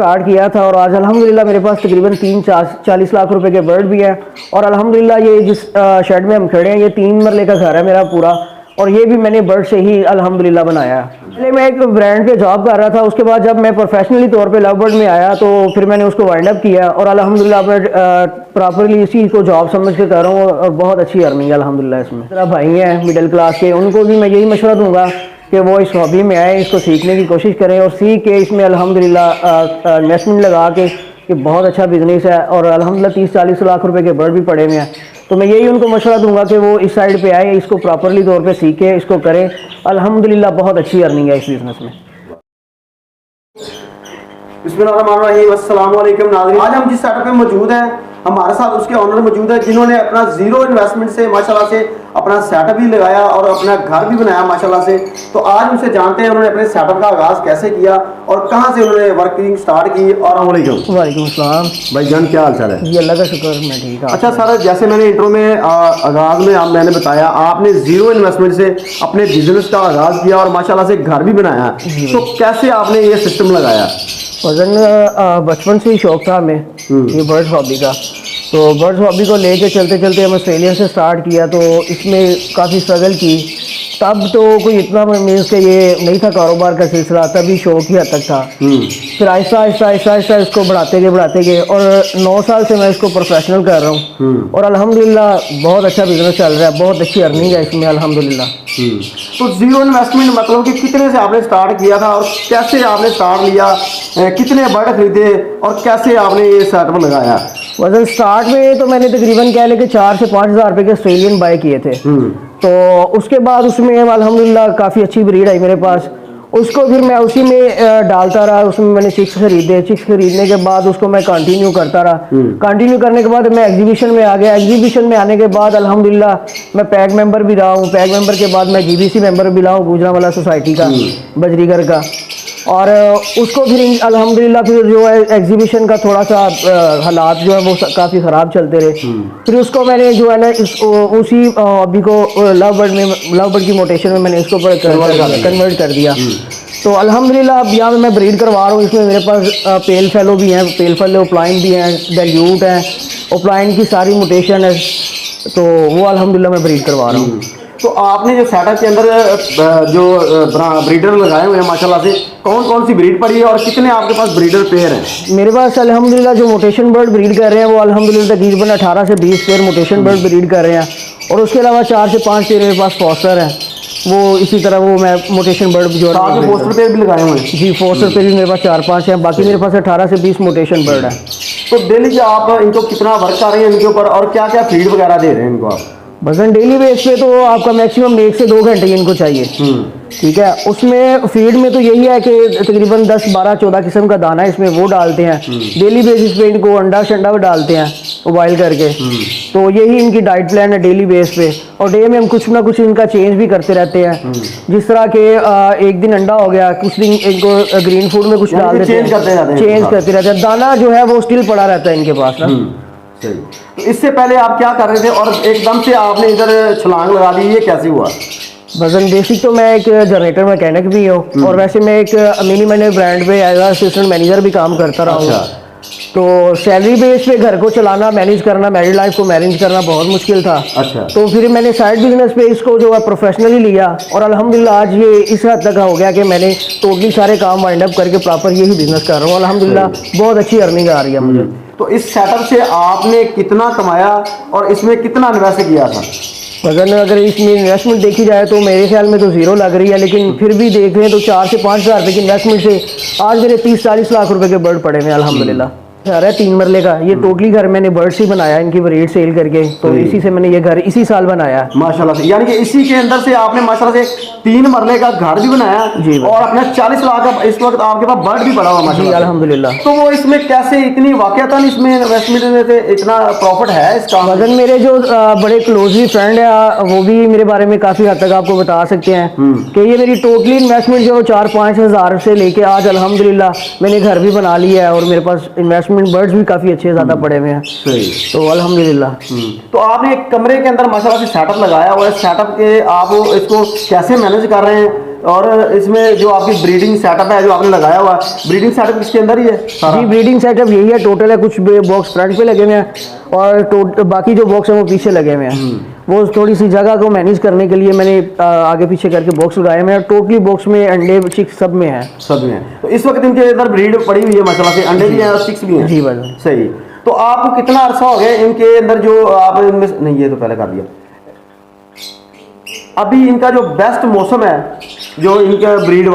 Start किया था और आज अल्हम्दुलिल्लाह मेरे पास तकरीबन 40 लाख रुपए के बर्ड भी हैं। और अल्हम्दुलिल्लाह ये जिस शेड में हम खड़े हैं ये 3 मरले का घर है मेरा पूरा, और ये भी मैंने बर्ड से ही अल्हम्दुलिल्लाह बनाया है। पहले मैं एक ब्रांड पे जॉब कर रहा था, उसके बाद जब मैं प्रोफेशनली तौर पे लव बर्ड में आया तो फिर मैंने उसको वाइंड अप किया और अल्हम्दुलिल्लाह मैं प्रॉपरली इसी को जॉब समझ के कर रहा हूँ और बहुत अच्छी अर्निंग है अल्हम्दुलिल्लाह इसमें। मेरा भाई हैं मिडिल क्लास के, उनको भी मैं यही मशवरा दूंगा कि वो इस हॉबी में आए, इसको सीखने की कोशिश करें और सीख के इसमें अल्हम्दुलिल्लाह इन्वेस्टमेंट लगा के कि बहुत अच्छा बिजनेस है और अल्हम्दुलिल्लाह 30-40 लाख रुपए के बर्ड भी पड़े हुए हैं। तो मैं यही उनको मशवरा दूंगा कि वो इस साइड पे आए, इसको प्रॉपरली तौर पे सीखें, इसको करें। अल्हम्दुलिल्लाह बहुत अच्छी अर्निंग है इस बिजनेस में। बिस्मिल्लाहिर्रहमानिर्रहीम, अस्सलाम वालेकुम नाज़रीन। आज हम जिस सेटअप पे मौजूद हैं हमारे साथ उसके ऑनर मौजूद है जिन्होंने अपना जीरो इन्वेस्टमेंट से माशाल्लाह से अपना सेटअप भी लगाया और अपना घर भी बनाया माशाल्लाह से। तो आज उनसे जानते हैं उन्होंने अपने सेटअप का आगाज कैसे किया और कहां से उन्होंने वर्किंग स्टार्ट की। और वालेकुम अस्सलाम भाईजान, क्या हाल चाल है? जी अल्लाह का शुक्र, मैं ठीक हूं। अच्छा सर, जैसे मैंने इंट्रो में आगाज में मैंने बताया आपने जीरो इन्वेस्टमेंट से अपने बिजनेस का आगाज किया और माशाल्लाह से घर भी बनाया, तो कैसे आपने ये सिस्टम लगाया? वजन बचपन से ही शौक था हमें ये बर्ड्स हॉबी का, तो बर्ड्स हॉबी को लेके चलते चलते हम ऑस्ट्रेलिया से स्टार्ट किया। तो इसमें काफ़ी स्ट्रगल की, तब तो कोई इतना मीन्स के ये नहीं था कारोबार का सिलसिला, तभी शौक ही हद तक था। फिर आहिस्ता आहिस्ता आहिस्ता आहिस्ता इसको बढ़ाते गए और 9 साल से मैं इसको प्रोफेशनल कर रहा हूँ और अल्हम्दुलिल्लाह बहुत अच्छा बिजनेस चल रहा है, बहुत अच्छी अर्निंग है इसमें अल्हम्दुलिल्लाह। तो जीरो इन्वेस्टमेंट मतलब कि कितने से आपने स्टार्ट किया था और कैसे आपने स्टार्ट लिया, कितने बर्ड खरीदे और कैसे आपने ये सेटअप लगाया? वजन स्टार्ट में तो मैंने तकरीबन कह लेके 4 से 5 हज़ार रुपए के ऑस्ट्रेलियन बाय किए थे। तो उसके बाद उसमें अल्हम्दुलिल्लाह काफ़ी अच्छी ब्रीड आई मेरे पास, उसको फिर मैं उसी में डालता रहा। उसमें मैंने चिक्स खरीदे, चिक्स खरीदने के बाद उसको मैं कंटिन्यू करता रहा। कंटिन्यू करने के बाद मैं एग्जीबिशन में आ गया। एग्जीबिशन में आने के बाद अल्हम्दुलिल्लाह मैं पैक मेंबर भी रहा हूँ। पैक मेंबर के बाद मैं जीबीसी मेंबर भी रहा हूँ, गुजरांवाला सोसाइटी का, बजरीगढ़ का। और उसको फिर अल्हम्दुलिल्लाह फिर जो है एग्जीबिशन का थोड़ा सा हालात जो है वो काफ़ी ख़राब चलते रहे। फिर उसको मैंने जो है ना उसी हॉबी को लव बर्ड की मोटेशन में मैंने इसको कन्वर्ट कर दिया। तो अल्हम्दुलिल्लाह अब यहाँ मैं ब्रीड करवा रहा हूँ। इसमें मेरे पास पेल फेलो भी हैं, पेल फेलो ओप्लाइन भी हैं, डेल्यूट है, ओप्लाइन की सारी मोटेशन है, तो वो अल्हम्दुलिल्लाह मैं ब्रीड करवा रहा हूँ। तो आपने जो सेटअप के अंदर जो ब्रीडर लगाए हुए हैं माशाल्लाह से, कौन कौन सी ब्रीड पड़ी है और कितने आपके पास ब्रीडर पेयर हैं? मेरे पास अल्हम्दुलिल्लाह जो मोटेशन बर्ड ब्रीड कर रहे हैं वो अल्हम्दुलिल्लाह तकरीबन 18 से 20 पेयर मोटेशन बर्ड ब्रीड कर रहे हैं और उसके अलावा 4 से 5 पेयर मेरे पास फॉस्टर हैं। वो इसी तरह वो मैं मोटेशन बर्ड जो है फोस्टर पेयर भी लगाए हुए हैं। जी, फोस्टर पेयर भी मेरे पास 4-5 हैं, बाकी मेरे पास 18 से 20 मोटेशन बर्ड है। तो डेली आप इनको कितना वर्क कर रहे हैं इनके ऊपर और क्या क्या फीड वगैरह दे रहे हैं इनको आप? वजन डेली बेस पे तो आपका मैक्सिमम 1 से 2 घंटे इनको चाहिए, ठीक है। उसमें फीड में तो यही है कि तकरीबन 10, 12, 14 किस्म का दाना इसमें वो डालते हैं। डेली बेसिस पे इनको अंडा शंडा भी डालते हैं बॉयल करके। तो यही इनकी डाइट प्लान है डेली बेस पे, और डे में हम कुछ ना कुछ इनका चेंज भी करते रहते हैं। जिस तरह के एक दिन अंडा हो गया, कुछ दिन इनको ग्रीन फूड में कुछ डाल देते हैं, चेंज करते रहते हैं। दाना जो है वो स्टिल पड़ा रहता है इनके पास ना। तो इससे पहले आप क्या कर रहे थे और एकदम से आपने इधर छलांग लगा दी, ये कैसे हुआ? वजन बेसिक तो मैं एक जनरेटर मैकेनिक भी हूँ और वैसे मैं एक मिनी मैंने ब्रांड पे एज असिस्टेंट मैनेजर भी काम करता रहा हूँ। तो सैलरी बेस पे घर को चलाना, मैनेज करना, मैरिड लाइफ को मैनेज करना बहुत मुश्किल था। तो फिर मैंने साइड बिजनेस पे इसको जो है प्रोफेशनली लिया और अल्हम्दुलिल्लाह आज ये इस हद तक हो गया कि मैंने टोटली सारे काम वाइंड अप करके प्रॉपर यही बिजनेस कर रहा हूँ। अल्हम्दुलिल्लाह बहुत अच्छी अर्निंग आ रही है मुझे। तो इस सेटअप से आपने कितना कमाया और इसमें कितना इन्वेस्ट किया था? वजन अगर इसमें इन्वेस्टमेंट देखी जाए तो मेरे ख्याल में तो ज़ीरो लग रही है, लेकिन फिर भी देख रहे हैं तो 4 से 5 हज़ार रुपये की इन्वेस्टमेंट से आज मेरे 30-40 लाख रुपए के बर्ड पड़े हुए अल्हम्दुलिल्लाह। घर है 3 मरले का, ये टोटली घर मैंने बर्ड से बनाया, इनकी ब्रीड सेल करके। तो इसी से मैंने ये घर इसी साल बनाया माशाल्लाह से। यानी कि इसी के अंदर से आपने माशाल्लाह से 3 मरले का घर भी बनाया जी, और अपना 40 लाख का इस वक्त आपके पास बर्ड भी पड़ा हुआ माशाल्लाह। अल्हम्दुलिल्लाह। तो वो इसमें कैसे इतनी वाकयातन इसमें इन्वेस्टमेंट में से इतना प्रॉफिट है इसका? वजन मेरे जो बड़े क्लोजली फ्रेंड है वो भी मेरे बारे में काफ़ी हद तक आपको बता सकते हैं कि ये मेरी टोटली इन्वेस्टमेंट जो 4-5 हज़ार से लेके आज अल्हम्दुलिल्लाह मैंने घर भी बना लिया है और मेरे पास इन्वेस्टमेंट बर्ड्स भी काफ़ी अच्छे ज़्यादा पड़े हुए हैं। तो अल्हम्दुलिल्लाह। तो आपने एक कमरे के अंदर माशाल्लाह से सेटअप लगाया और सेटअप के आप इसको कैसे मैनेज कर रहे हैं? और इसमें जो आपकी ब्रीडिंग सेटअप है जो आपने लगाया हुआ, ब्रीडिंग सेटअप इसके अंदर ही है सारा? जी ब्रीडिंग सेटअप यही है टोटल है। कुछ बॉक्स फ्रंट पे लगे हुए हैं और बाकी जो बॉक्स है वो पीछे लगे हुए हैं। वो थोड़ी सी जगह को मैनेज करने के लिए मैंने आगे पीछे करके बॉक्स लगाए हुए हैं। टोटली बॉक्स में अंडे चिक्स सब में है। सब में है। तो इस वक्त इनके अंदर ब्रीड पड़ी हुई है माशाल्लाह से, अंडे भी हैं और चिक्स भी हैं। जी भाई। सही। तो आपको कितना अरसा हो गया इनके अंदर जो आप इनमें नहीं, ये तो पहले कर दिया। अभी इनका जो बेस्ट मौसम है जो इनका ब्रीड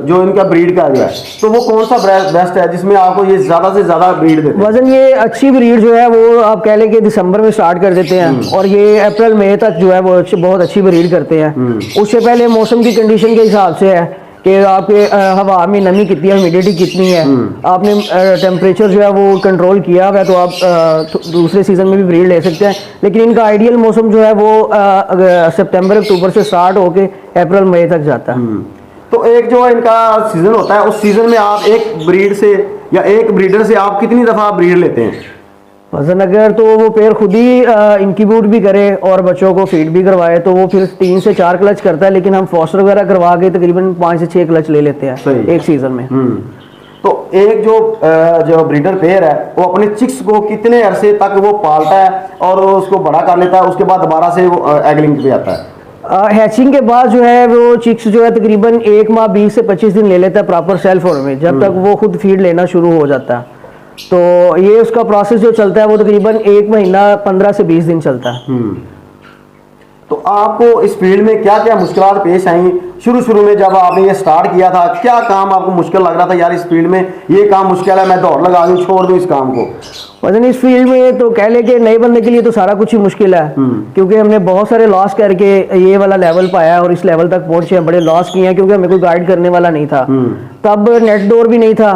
जो इनका ब्रीड का जो है, तो वो कौन सा बेस्ट है जिसमें आपको ये ज्यादा से ज्यादा ब्रीड देते हैं? वजन ये अच्छी ब्रीड जो है वो आप कह लें कि दिसंबर में स्टार्ट कर देते हैं और ये अप्रैल मई तक जो है वो बहुत अच्छी ब्रीड करते हैं। उससे पहले मौसम की कंडीशन के हिसाब से है कि आपके हवा में नमी कितनी है, ह्यूमिडिटी कितनी है, आपने टेम्परेचर जो है वो कंट्रोल किया हुआ है तो आप दूसरे सीजन में भी ब्रीड ले सकते हैं। लेकिन इनका आइडियल मौसम जो है वो सितंबर अक्टूबर से स्टार्ट होके अप्रैल मई तक जाता है। तो एक जो इनका सीजन होता है उस सीजन में आप एक ब्रीड से या एक ब्रीडर से आप कितनी दफा ब्रीड लेते हैं? वजन अगर तो वो पेयर खुद ही इंक्यूबेट भी करे और बच्चों को फीड भी करवाए तो वो फिर 3 से 4 क्लच करता है। लेकिन हम फॉस्टर वगैरह करवा के तकरीबन 5 से 6 क्लच ले लेते हैं एक सीजन में। तो एक जो ब्रीडर पेयर है वो अपने चिक्स को कितने अरसे तक वो पालता है और उसको बड़ा कर लेता है, उसके बाद दोबारा से वो एगलिंग पे आता है? हैचिंग के बाद जो है वो चिक्स जो है तकरीबन 1 माह 20 से 25 दिन ले लेता है प्रॉपर सेल फॉर्म में, जब तक वो खुद फीड लेना शुरू हो जाता है। तो ये उसका प्रोसेस जो चलता है वो तकरीबन 1 महीना 15 से 20 दिन चलता है। तो आपको इस फील्ड में क्या क्या मुश्किलात पेश आई शुरू में जब आपने ये स्टार्ट किया था? क्या काम आपको मुश्किल लग रहा था, यार इस फील्ड में ये काम मुश्किल है, मैं दौड़ लगा दूं, छोड़ दूं इस काम को? वजन इस फील्ड में तो कह ले कि नए बंदे के लिए तो सारा कुछ ही मुश्किल है, क्योंकि हमने बहुत सारे लॉस करके ये वाला लेवल पाया और इस लेवल तक पहुंचे हैं। बड़े लॉस किए हैं क्योंकि हमें कोई गाइड करने वाला नहीं था, तब नेट डोर भी नहीं था,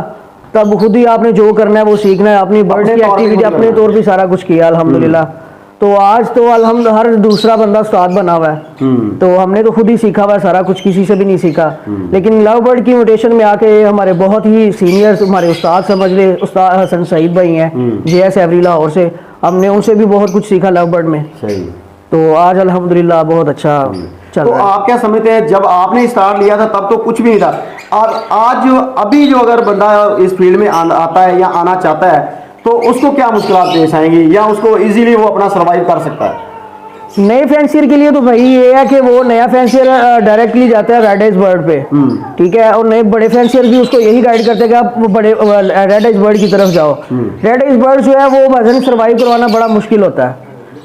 तब खुद ही आपने जो करना है वो सीखना है, अपनी बर्ड की एक्टिविटी अपने तौर पे सारा कुछ किया अल्हम्दुलिल्लाह। तो आज तो अल्हम्दुलिल्लाह हर दूसरा बंदा उस्ताद बना हुआ है, तो हमने तो खुद ही सीखा हुआ है सारा कुछ, किसी से भी नहीं सीखा। लेकिन लव बर्ड की म्यूटेशन में आके हमारे बहुत ही सीनियर हमारे उस्ताद समझ ले, उस्ताद हसन सईद भाई हैं JS एवरी लाहौर से, हमने उनसे भी बहुत कुछ सीखा लव बर्ड में। सही। तो आज अल्हम्दुलिल्लाह बहुत अच्छा चल तो रहा है। आप क्या समझते हैं जब आपने स्टार्ट लिया था तब तो कुछ भी नहीं था, और आज अभी जो अगर बंदा इस फील्ड में आता है या आना चाहता है तो उसको क्या मुश्किलात पेश आएंगी या उसको इजीली वो अपना सर्वाइव कर सकता है? नए फैंसियर के लिए तो भाई ये है कि वो नया फैंसियर डायरेक्टली जाता है रेड आइज बर्ड पे, ठीक है, और नए बड़े फैंसियर भी उसको यही गाइड करते हैं कि आप बड़े रेड आइज बर्ड की तरफ जाओ। रेड आइज बर्ड जो है वो वजन सर्वाइव करवाना बड़ा मुश्किल होता है,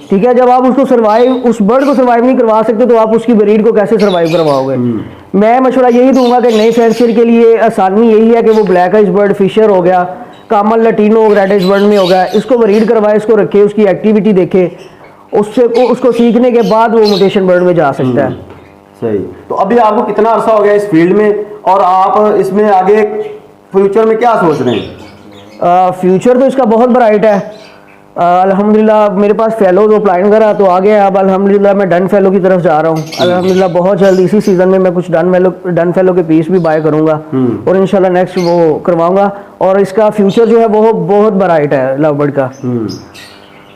ठीक है। जब आप उसको उस बर्ड को सर्वाइव नहीं करवा सकते तो आप उसकी ब्रीड को कैसे सर्वाइव करवाओगे? मैं मशवरा यही दूंगा कि नए फैंसियर के लिए आसानी यही है कि वो ब्लैक आइज बर्ड फिशर हो गया, कामल लटीनो रेड आइज बर्ड में हो गया, इसको ब्रीड करवाए, इसको रखे, उसकी एक्टिविटी देखे, उसको सीखने के बाद वो म्यूटेशन बर्ड में जा सकता है। सही। तो अभी आपको कितना अरसा हो गया इस फील्ड में और आप इसमें आगे फ्यूचर में क्या सोच रहे हैं? फ्यूचर तो इसका बहुत ब्राइट है अल्हम्दुलिल्लाह। मेरे पास फेलो जो प्लान करा तो आ गया, अब अल्हम्दुलिल्लाह मैं डन फेलो की तरफ जा रहा हूँ अल्हम्दुलिल्लाह। बहुत जल्द इसी सीजन में मैं कुछ डन फेलो के पीस भी बाय करूंगा और इंशाल्लाह नेक्स्ट वो करवाऊंगा, और इसका फ्यूचर जो है वो बहुत ब्राइट है लव बर्ड का।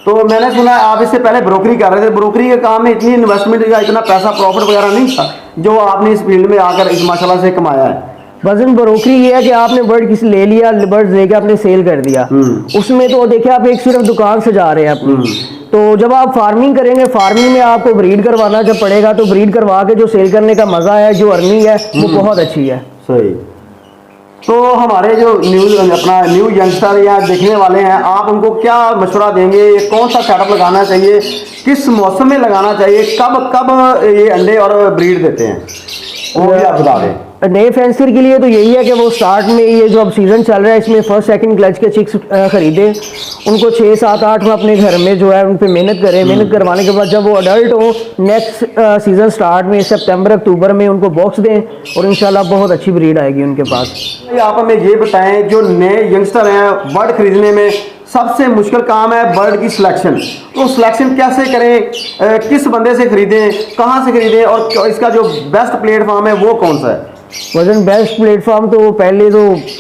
तो मैंने सुना है आप इससे पहले ब्रोकरी कर रहे थे, ब्रोकरी के काम में इतनी इन्वेस्टमेंट या इतना पैसा प्रॉफिट वगैरह नहीं था जो आपने इस फील्ड में आकर इस माशाल्लाह से कमाया है? वजन ब्रोकरी ये है कि आपने बर्ड किसी ले लिया, बर्ड लेके आपने सेल कर दिया, उसमें तो देखिए आप एक सिर्फ दुकान से जा रहे हैं अपनी। तो जब आप फार्मिंग करेंगे, फार्मिंग में आपको ब्रीड करवाना जब पड़ेगा तो ब्रीड करवा के जो सेल करने का मजा है, जो अर्निंग है वो बहुत अच्छी है। सही। तो हमारे जो न्यू यंगस्टर या देखने वाले हैं, आप उनको क्या मशवरा देंगे? कौन सा सेटअप लगाना चाहिए, किस मौसम में लगाना चाहिए, कब ये अंडे और ब्रीड देते हैं, वो भी आप बता दें। नए फैंसियर के लिए तो यही है कि वो स्टार्ट में ये जो अब सीजन चल रहा है इसमें फर्स्ट सेकंड क्लच के चिक्स खरीदे, उनको 6, 7, 8 में अपने घर में जो है उन पे मेहनत करें। मेहनत करवाने के बाद जब वो अडल्ट हो, नेक्स्ट सीजन स्टार्ट में सितंबर अक्टूबर में उनको बॉक्स दें और इंशाल्लाह बहुत अच्छी ब्रीड आएगी उनके पास। आप हमें ये बताएं, जो नए यंगस्टर हैं बर्ड खरीदने में सबसे मुश्किल काम है बर्ड की सिलेक्शन, तो सिलेक्शन कैसे करें, किस बंदे से खरीदें, कहाँ से खरीदें, और इसका जो बेस्ट प्लेटफॉर्म है वो कौन सा है? वजन बेस्ट प्लेटफॉर्म तो पहले तो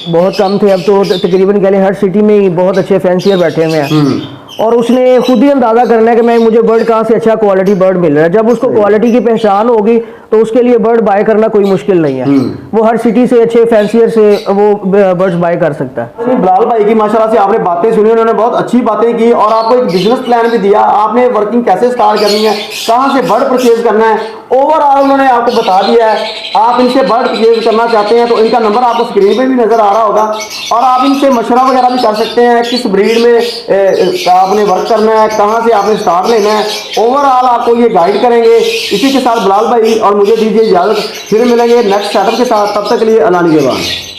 बहुत कम थे, अब तो तकरीबन कह लें हर सिटी में ही बहुत अच्छे फैंसियर बैठे हुए हैं, और उसने खुद ही अंदाजा करना है कि मैं मुझे बर्ड कहाँ से अच्छा क्वालिटी बर्ड मिल रहा है। जब उसको क्वालिटी की पहचान होगी, तो उसके लिए बर्ड बाय करना कोई मुश्किल नहीं है। वो हर सिटी से अच्छे फैंसियर से वो बर्ड्स बाय कर सकता है। बिलाल भाई की माशाल्लाह से आपने बातें सुनी, उन्होंने बहुत अच्छी बातें की और आपको एक बिजनेस प्लान भी दिया, आपने वर्किंग कैसे स्टार्ट करनी है, कहाँ से बर्ड परचेज करना है, ओवरऑल उन्होंने आपको बता दिया है। आप इनसे बर्ड परचेज करना चाहते हैं तो इनका नंबर आपको स्क्रीन पे भी नजर आ रहा होगा और आप इनसे मशवरा वगैरह भी कर सकते हैं किस ब्रीड में आपने वर्क करना है, कहाँ से आपने स्टार्ट लेना है, ओवरऑल आपको ये गाइड करेंगे। इसी के साथ बिलाल भाई और मुझे दीजिए इजाजत, फिर मिलेंगे नेक्स्ट सेटअप के साथ, तब तक के लिए अल्लाह निगहबान।